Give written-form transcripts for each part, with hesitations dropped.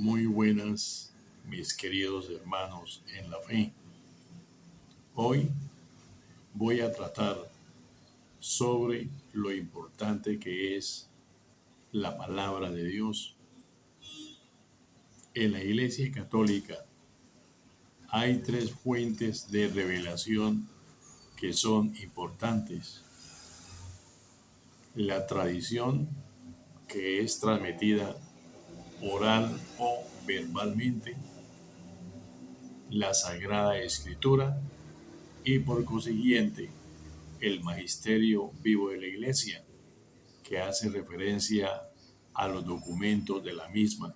Muy buenas, mis queridos hermanos en la fe. Hoy voy a tratar sobre lo importante que es la palabra de Dios. En la Iglesia Católica hay tres fuentes de revelación que son importantes. La tradición, que es transmitida oral o verbalmente, la Sagrada Escritura y por consiguiente el magisterio vivo de la Iglesia, que hace referencia a los documentos de la misma.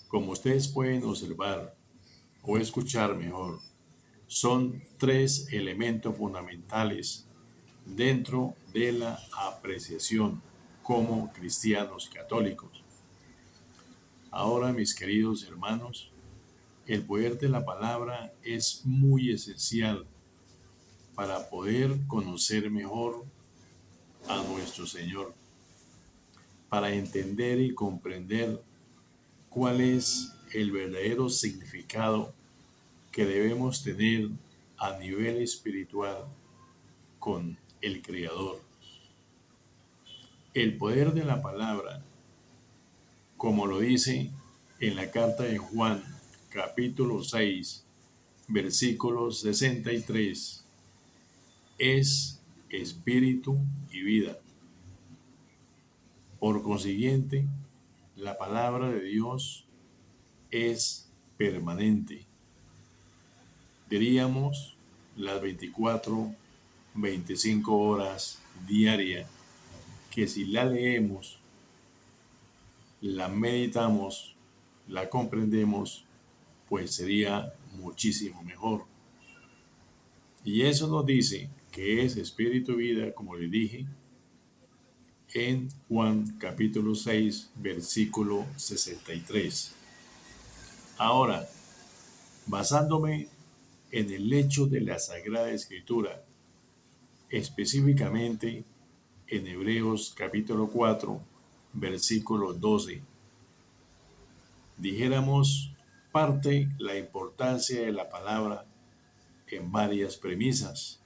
Como ustedes pueden observar o escuchar mejor, son tres elementos fundamentales dentro de la apreciación como cristianos católicos. Ahora, mis queridos hermanos, el poder de la palabra es muy esencial para poder conocer mejor a nuestro Señor, para entender y comprender cuál es el verdadero significado que debemos tener a nivel espiritual con el Creador. El poder de la palabra, como lo dice en la carta de Juan, capítulo 6, versículo 63, es espíritu y vida. Por consiguiente, la palabra de Dios es permanente. Diríamos las 24, 25 horas diarias, que si la leemos, la meditamos, la comprendemos, pues sería muchísimo mejor. Y eso nos dice que es espíritu y vida, como le dije, en Juan capítulo 6, versículo 63. Ahora, basándome en el hecho de la Sagrada Escritura, específicamente en Hebreos capítulo 4, versículo 12, dijéramos parte la importancia de la palabra en varias premisas.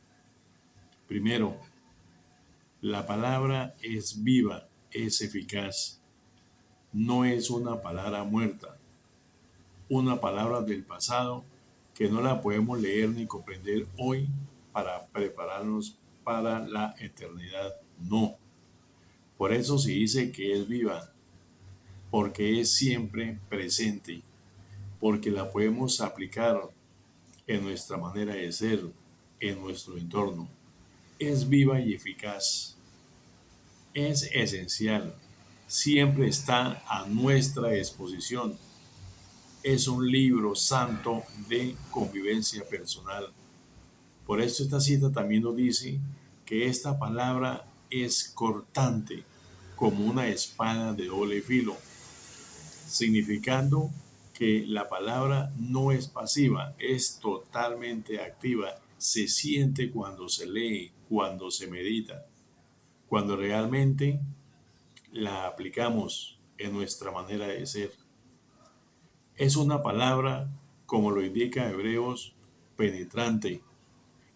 Primero, la palabra es viva, es eficaz, no es una palabra muerta, una palabra del pasado que no la podemos leer ni comprender hoy para prepararnos para la eternidad. No. Por eso se dice que es viva, porque es siempre presente, porque la podemos aplicar en nuestra manera de ser, en nuestro entorno. Es viva y eficaz. Es esencial. Siempre está a nuestra disposición. Es un libro santo de convivencia personal. Por eso esta cita también nos dice que esta palabra es cortante como una espada de doble filo, significando que la palabra no es pasiva, es totalmente activa. Se siente cuando se lee, cuando se medita, cuando realmente la aplicamos en nuestra manera de ser. Es una palabra, como lo indica Hebreos, penetrante,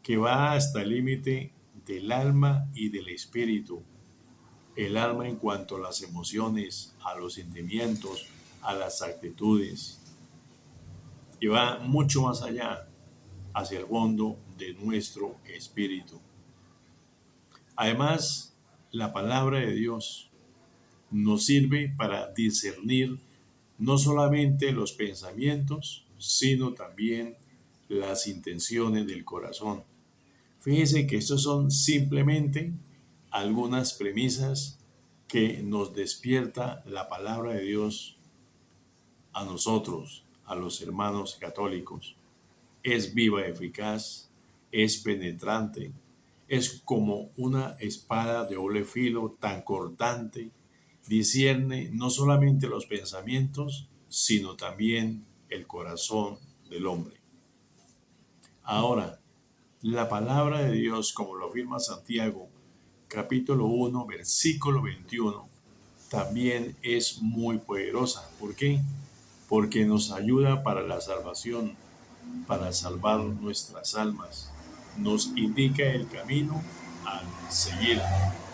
que va hasta el límite del alma y del espíritu. El alma en cuanto a las emociones, a los sentimientos, a las actitudes. Y va mucho más allá, hacia el fondo de nuestro espíritu. Además, la palabra de Dios nos sirve para discernir no solamente los pensamientos, sino también las intenciones del corazón. Fíjense que estos son simplemente algunas premisas que nos despierta la palabra de Dios a nosotros, a los hermanos católicos. Es viva, eficaz, es penetrante, es como una espada de doble filo tan cortante, discierne no solamente los pensamientos, sino también el corazón del hombre. Ahora, la palabra de Dios, como lo afirma Santiago, capítulo 1, versículo 21, también es muy poderosa. ¿Por qué? Porque nos ayuda para la salvación, para salvar nuestras almas. Nos indica el camino a seguir.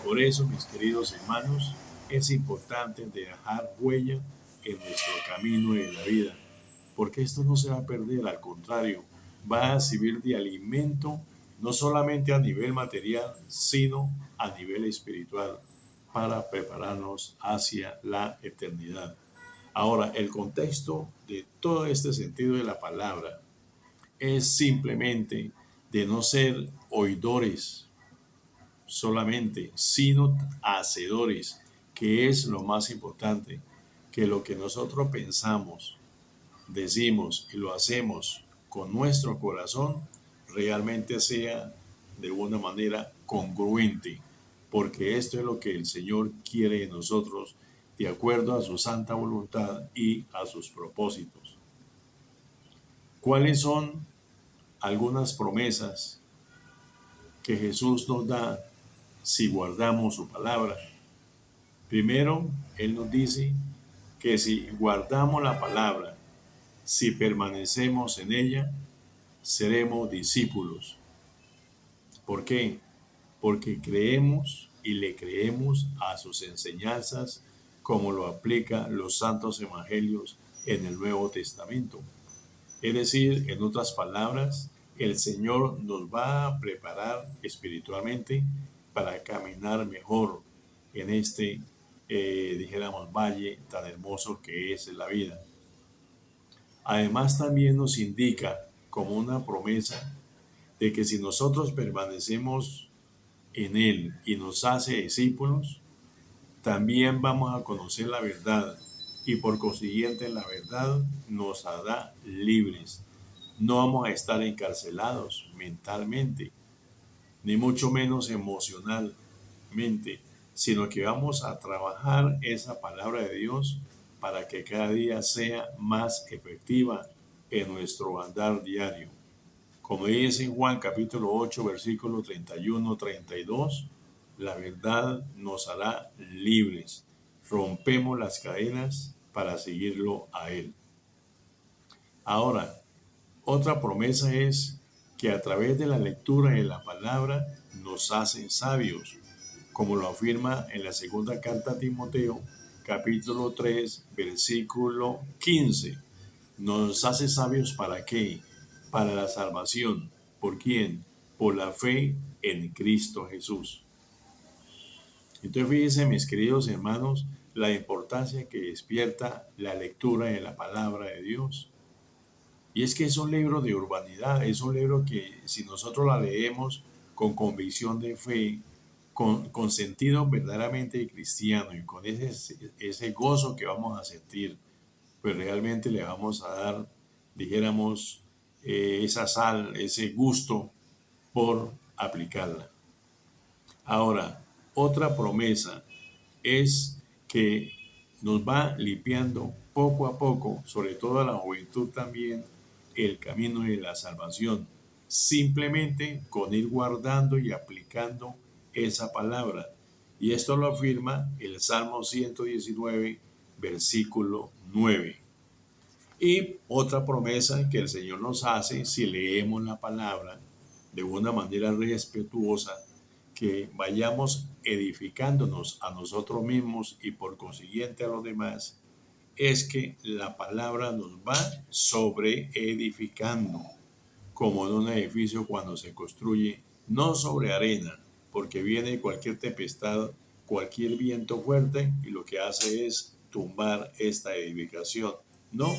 Por eso, mis queridos hermanos, es importante dejar huella en nuestro camino de la vida, porque esto no se va a perder, al contrario, va a servir de alimento no solamente a nivel material, sino a nivel espiritual, para prepararnos hacia la eternidad. Ahora, el contexto de todo este sentido de la palabra es simplemente de no ser oidores solamente, sino hacedores, que es lo más importante, que lo que nosotros pensamos, decimos y lo hacemos con nuestro corazón, realmente sea de una manera congruente, porque esto es lo que el Señor quiere de nosotros, de acuerdo a su santa voluntad y a sus propósitos. ¿Cuáles son algunas promesas que Jesús nos da si guardamos su palabra? Primero, Él nos dice que si guardamos la palabra, si permanecemos en ella, seremos discípulos. ¿Por qué? Porque creemos y le creemos a sus enseñanzas como lo aplica los santos evangelios en el Nuevo Testamento. Es decir, en otras palabras, el Señor nos va a preparar espiritualmente para caminar mejor en este, dijéramos, valle tan hermoso que es la vida. Además, también nos indica como una promesa de que si nosotros permanecemos en Él y nos hace discípulos, también vamos a conocer la verdad y por consiguiente la verdad nos hará libres. No vamos a estar encarcelados mentalmente, ni mucho menos emocionalmente, sino que vamos a trabajar esa palabra de Dios para que cada día sea más efectiva en nuestro andar diario. Como dice en Juan capítulo 8, versículo 31-32, la verdad nos hará libres. Rompemos las cadenas para seguirlo a Él. Ahora, otra promesa es que a través de la lectura de la palabra nos hacen sabios, como lo afirma en la segunda carta a Timoteo, capítulo 3, versículo 15. Nos hace sabios ¿para qué? Para la salvación. ¿Por quién? Por la fe en Cristo Jesús. Entonces fíjense, mis queridos hermanos, la importancia que despierta la lectura de la palabra de Dios. Y es que es un libro de urbanidad, es un libro que si nosotros la leemos con convicción de fe, con sentido verdaderamente cristiano y con ese gozo que vamos a sentir, pues realmente le vamos a dar, dijéramos, esa sal, ese gusto por aplicarla. Ahora, otra promesa es que nos va limpiando poco a poco, sobre todo a la juventud también, el camino de la salvación, simplemente con ir guardando y aplicando esa palabra. Y esto lo afirma el Salmo 119, versículo 9. Y otra promesa que el Señor nos hace si leemos la palabra de una manera respetuosa, que vayamos edificándonos a nosotros mismos y por consiguiente a los demás, es que la palabra nos va sobre edificando, como en un edificio cuando se construye, no sobre arena, porque viene cualquier tempestad, cualquier viento fuerte y lo que hace es tumbar esta edificación. No,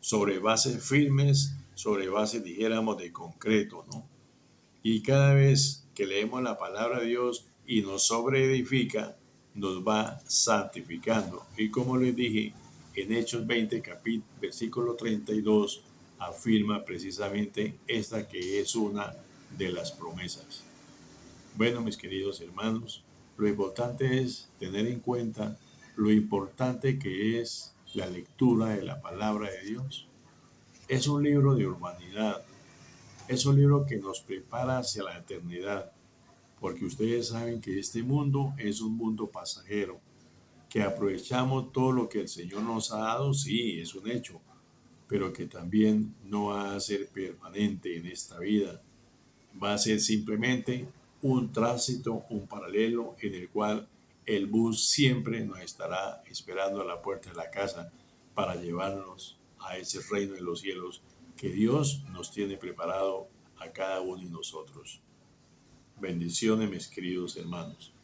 sobre bases firmes, sobre bases, dijéramos, de concreto, ¿no? Y cada vez que leemos la palabra de Dios y nos sobreedifica, nos va santificando. Y como les dije, en Hechos 20, versículo 32, afirma precisamente esta que es una de las promesas. Bueno, mis queridos hermanos, lo importante es tener en cuenta lo importante que es la lectura de la palabra de Dios. Es un libro de humanidad, es un libro que nos prepara hacia la eternidad, porque ustedes saben que este mundo es un mundo pasajero. Que aprovechamos todo lo que el Señor nos ha dado, sí, es un hecho, pero que también no va a ser permanente en esta vida. Va a ser simplemente un tránsito, un paralelo en el cual el bus siempre nos estará esperando a la puerta de la casa para llevarnos a ese reino de los cielos que Dios nos tiene preparado a cada uno de nosotros. Bendiciones, mis queridos hermanos.